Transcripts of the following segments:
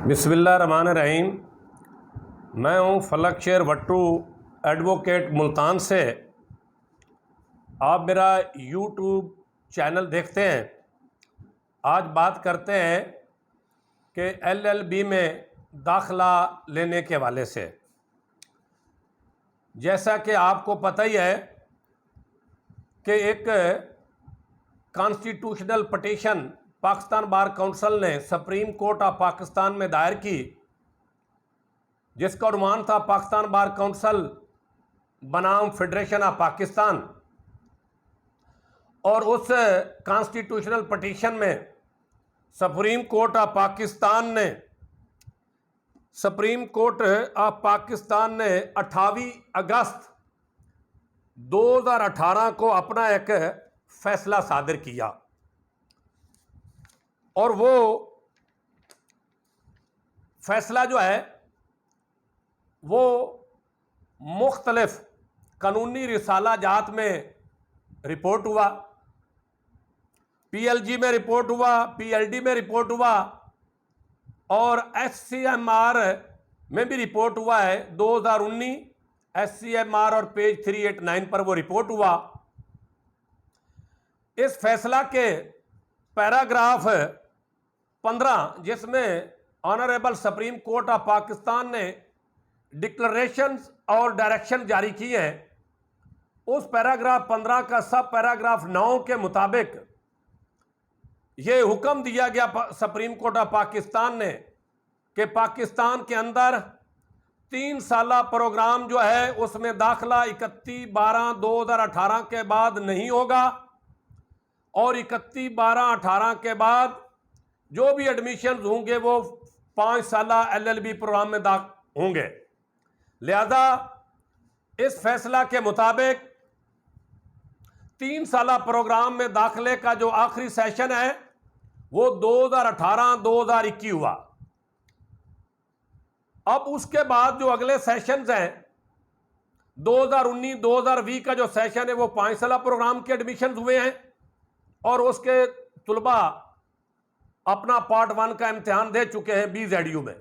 बिस्मिल्लाहिर्रहमानिर्रहीम। मैं हूं फलक शेर भट्टू, एडवोकेट मुल्तान से। आप मेरा यूट्यूब चैनल देखते हैं। आज बात करते हैं कि एलएलबी में दाखला लेने के हवाले से। जैसा कि आपको पता ही है कि एक constitutional petition Pakistan bar council ने सुप्रीम कोर्ट ऑफ पाकिस्तान में दायर की, जिसका उन्वान था पाकिस्तान बार काउंसिल बनाम फेडरेशन ऑफ पाकिस्तान। और उस कॉन्स्टिट्यूशनल पटिशन में सुप्रीम कोर्ट ऑफ पाकिस्तान ने 28 अगस्त 2018 को अपना एक फैसला सादिर किया। और वो फैसला जो है वो मुख्तलिफ कानूनी रिसाला जात में रिपोर्ट हुआ, पीएलजी में रिपोर्ट हुआ, पीएलडी में रिपोर्ट हुआ और एचसीएमआर में भी रिपोर्ट हुआ है। 2019 एचसीएमआर और पेज 389 पर वो रिपोर्ट हुआ। इस फैसला के पैराग्राफ 15, जिसमें honourable supreme court of Pakistan ने डिक्लेरेशंस और डायरेक्शन जारी किए हैं, उस पैराग्राफ 15 का सब पैराग्राफ 9 के मुताबिक ये हुक्म दिया गया सुप्रीम कोर्ट ऑफ पाकिस्तान ने कि पाकिस्तान के अंदर 3 साला प्रोग्राम जो है उसमें दाखला 31/12/2018 के बाद नहीं होगा और 31/12/18 के बाद जो भी एडमिशन होंगे वो 5 साला एलएलबी प्रोग्राम में होंगे। लिहाजा इस फैसला के मुताबिक 3 साला प्रोग्राम में दाखिले का जो आखिरी सेशन है वो 2018-2021 हुआ। अब उसके बाद जो अगले सेशंस हैं 2019-2020 का जो सेशन है वो 5 साला प्रोग्राम के एडमिशन हुए हैं और उसके तुलबा अपना पार्ट 1 का इम्तिहान दे चुके हैं BZU में।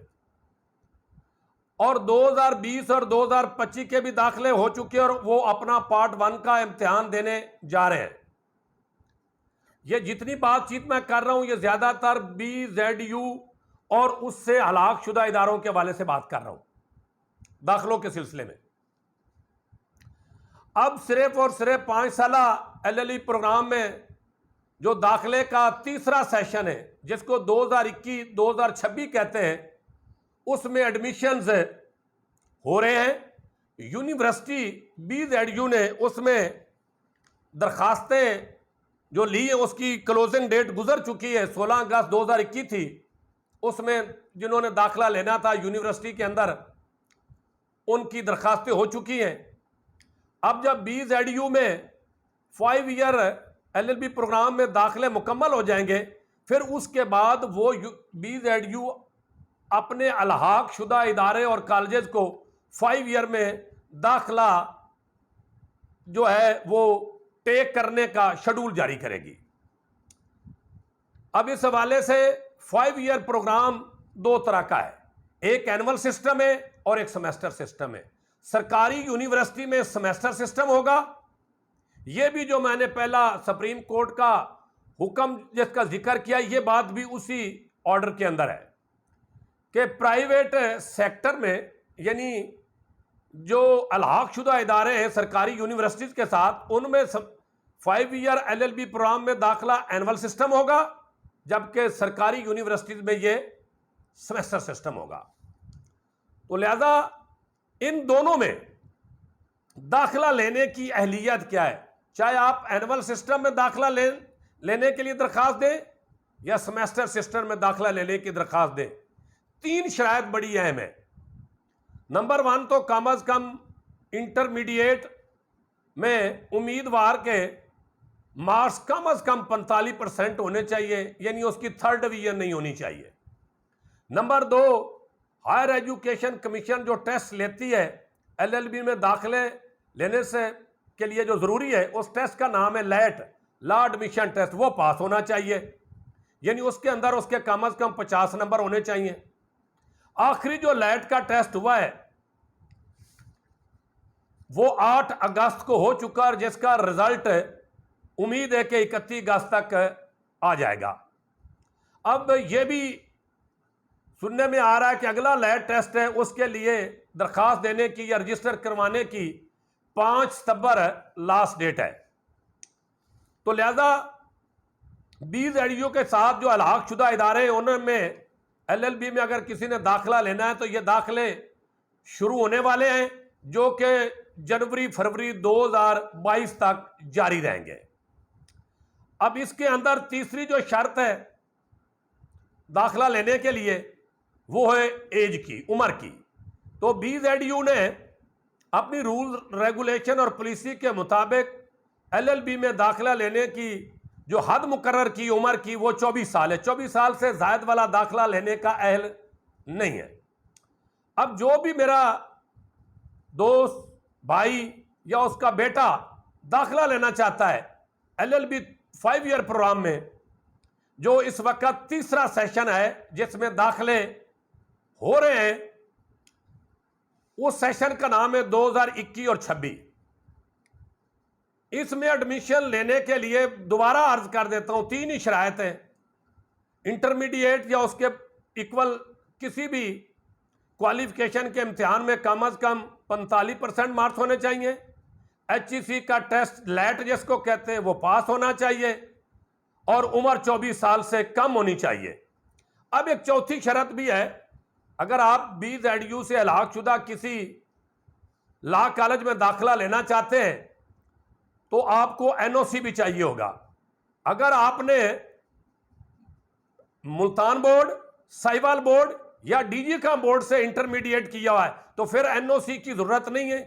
और 2020 और 2025 के भी दाखिले हो चुके हैं और वो अपना पार्ट 1 का इम्तिहान देने जा रहे हैं। ये जितनी बातचीत मैं कर रहा हूं ये ज्यादातर BZU और उससे हलाकशुदा इदारों के हवाले से बात कर रहा हूं दाखिलों के सिलसिले में। अब सिर्फ और सिर्फ 5 साला एलएलबी प्रोग्राम में जो दाखिले का तीसरा सेशन है, जिसको 2021-2026 कहते हैं, उसमें एडमिशंस हो रहे हैं। यूनिवर्सिटी BZU ने उसमें दरखास्तें जो ली है उसकी क्लोजिंग डेट गुजर चुकी है, 16 अगस्त 2021 थी। उसमें जिन्होंने दाखिला लेना था यूनिवर्सिटी के अंदर उनकी दरखास्तें हो चुकी हैं। अब जब BZU में 5 ईयर एलएलबी प्रोग्राम में दाखिले मुकम्मल हो जाएंगे, फिर उसके बाद वो BZU अपने अलहाक शुदा इदारे और कॉलेजेस को 5 ईयर में दाखिला जो है वो टेक करने का शेड्यूल जारी करेगी। अब इस हवाले से 5 ईयर प्रोग्राम 2 तरह का है, एक एनुअल सिस्टम है और एक सेमेस्टर सिस्टम है। सरकारी यूनिवर्सिटी में सेमेस्टर सिस्टम होगा। यह भी जो मैंने पहला सुप्रीम कोर्ट का हुक्म जिसका जिक्र किया, यह बात भी उसी ऑर्डर के अंदर है कि प्राइवेट सेक्टर में, यानी जो अलहाकशुदा इदारे हैं सरकारी यूनिवर्सिटीज के साथ, उनमें 5 ईयर एलएलबी प्रोग्राम में दाखिला एनुअल सिस्टम होगा, जबकि सरकारी यूनिवर्सिटीज में ये सेमेस्टर सिस्टम होगा। तो लिहाजा इन दोनों में दाखिला लेने की अहलियत क्या है, चाहे आप एनुअल सिस्टम में दाखिला लेने के लिए दरखास्त दें या सेमेस्टर सिस्टम में दाखिला लेने की दरखास्त दें। 3 शराइत बड़ी अहम है। नंबर 1 तो कम अज कम इंटरमीडिएट में उम्मीदवार के मार्क्स कम अज कम 45% होने चाहिए, यानी उसकी 3rd डिवीजन नहीं होनी चाहिए। नंबर 2, हायर एजुकेशन कमीशन जो टेस्ट लेती है एलएलबी में दाखिले लेने से के लिए जो ज़रूरी है, उस टेस्ट का नाम है लैट, लॉ एडमिशन टेस्ट, वो पास होना चाहिए, यानी उसके अंदर उसके कम अज़ कम 50 नंबर होने चाहिए। आखिरी जो लैट का टेस्ट हुआ है वो 8 अगस्त को हो चुका और जिसका रिजल्ट उम्मीद है कि 31 अगस्त तक आ जाएगा। अब यह भी सुनने में आ रहा है कि अगला लैब टेस्ट है उसके लिए दरखास्त देने की या रजिस्टर करवाने की 5 सितंबर लास्ट डेट है। तो लिहाजा BZU के साथ जो अलहाक शुदा इदारे हैं उनमें LLB में अगर किसी ने दाखिला लेना है तो ये दाखिले शुरू होने वाले हैं जो कि जनवरी फरवरी 2022 तक जारी रहेंगे। अब इसके अंदर तीसरी जो शर्त है दाखिला लेने के लिए वो है एज की, उम्र की। तो BZU ने अपनी रूल रेगुलेशन और पॉलिसी के मुताबिक LLB में दाखिला लेने की जो हद मुकर्रर की उम्र की वो 24 साल है। 24 साल से जायद वाला दाखिला लेने का अहल नहीं है। अब जो भी मेरा दोस्त भाई या उसका बेटा दाखिला लेना चाहता है LLB 5 ईयर प्रोग्राम में, जो इस वक्त तीसरा सेशन है जिसमें दाखिले हो रहे हैं, उस सेशन का नाम है 2021 और 26। इसमें एडमिशन लेने के लिए दोबारा अर्ज कर देता हूं 3 ही शरायत हैं। इंटरमीडिएट या उसके इक्वल किसी भी क्वालिफिकेशन के इम्तिहान में कम अज कम 45% मार्क्स होने चाहिए। HEC का टेस्ट लैट जिसको कहते हैं वो पास होना चाहिए और उम्र 24 साल से कम होनी चाहिए। अब एक चौथी शर्त भी है, अगर आप BZU से अलहाक शुदा किसी लॉ कॉलेज में दाखिला लेना चाहते हैं तो आपको NOC भी चाहिए होगा। अगर आपने मुल्तान बोर्ड, साहिवाल बोर्ड या DG का बोर्ड से इंटरमीडिएट किया हुआ है तो फिर NOC की जरूरत नहीं है।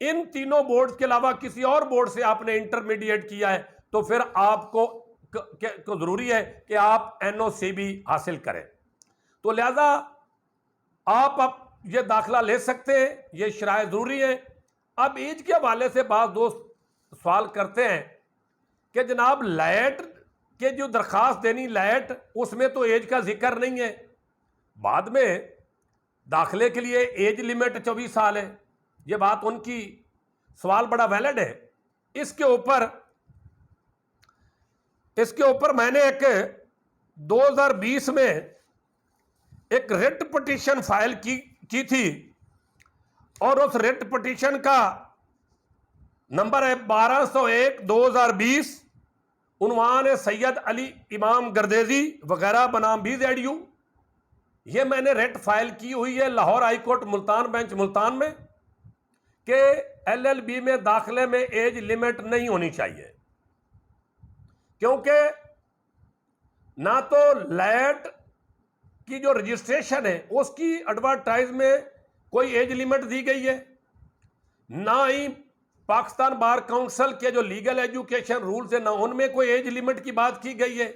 इन तीनों बोर्ड के अलावा किसी और बोर्ड से आपने इंटरमीडिएट किया है तो फिर आपको जरूरी है कि आप NOC भी हासिल करें। तो लिहाजा आप अब ये दाखिला ले सकते हैं, ये शराय जरूरी है। अब एज के हवाले से बात दोस्त सवाल करते हैं कि जनाब लैट के जो दरखास्त देनी लैट उसमें तो एज का जिक्र नहीं है, बाद में दाखिले के लिए एज लिमिट 24 साल है। ये बात उनकी सवाल बड़ा वैलिड है। इसके ऊपर मैंने एक 2020 में एक रिट पिटीशन फाइल की थी और उस रिट पिटीशन का नंबर है 1201/2020। उन्वान है सैयद अली इमाम गर्देजी वगैरह बनाम BZU। ये मैंने रिट फाइल की हुई है Lahore high court Multan bench Multan में कि LLB में दाखिले में एज लिमिट नहीं होनी चाहिए, क्योंकि ना तो लैट की जो रजिस्ट्रेशन है उसकी एडवर्टाइज में कोई एज लिमिट दी गई है, ना ही पाकिस्तान बार काउंसिल के जो लीगल एजुकेशन रूल्स है ना उनमें कोई एज लिमिट की बात की गई है।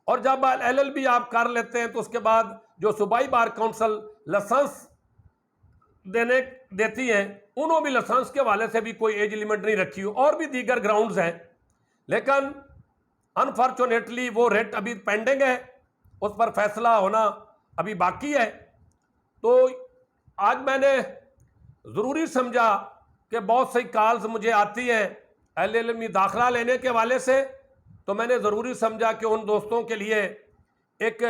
और जब LLB आप कर लेते हैं तो उसके बाद जो सूबाई बार काउंसिल लाइसेंस देती है उन्होंने भी लाइसेंस के हवाले से भी कोई एज लिमिट नहीं रखी हो, और भी दीगर ग्राउंड्स हैं। लेकिन अनफॉर्चुनेटली वो रेट अभी पेंडिंग है, उस पर फैसला होना अभी बाकी है। तो आज मैंने ज़रूरी समझा कि बहुत सी कॉल्स मुझे आती हैं LLB दाखिला लेने के हवाले से, तो मैंने ज़रूरी समझा कि उन दोस्तों के लिए एक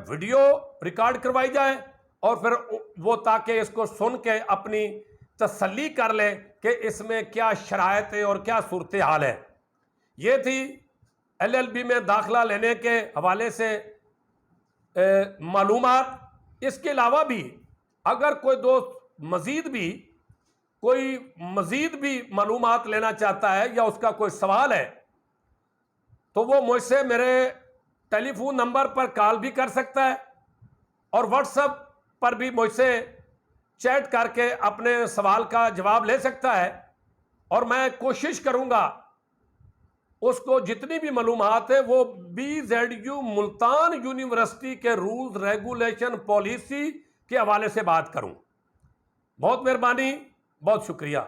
वीडियो रिकॉर्ड करवाई जाए और फिर वो ताकि इसको सुन के अपनी तसल्ली कर लें कि इसमें क्या शराइत है और क्या सूरत हाल है। ये थी LLB में दाखिला लेने के हवाले से मालूमात। इसके अलावा भी अगर कोई दोस्त मज़ीद भी मालूमात लेना चाहता है या उसका कोई सवाल है तो वो मुझसे मेरे टेलीफोन नंबर पर कॉल भी कर सकता है और व्हाट्सएप पर भी मुझसे चैट करके अपने सवाल का जवाब ले सकता है। और मैं कोशिश करूंगा उसको जितनी भी मालूमात है वो BZU मुल्तान यूनिवर्सिटी के रूल्स रेगुलेशन पॉलिसी के हवाले से बात करूं। बहुत मेहरबानी, बहुत शुक्रिया।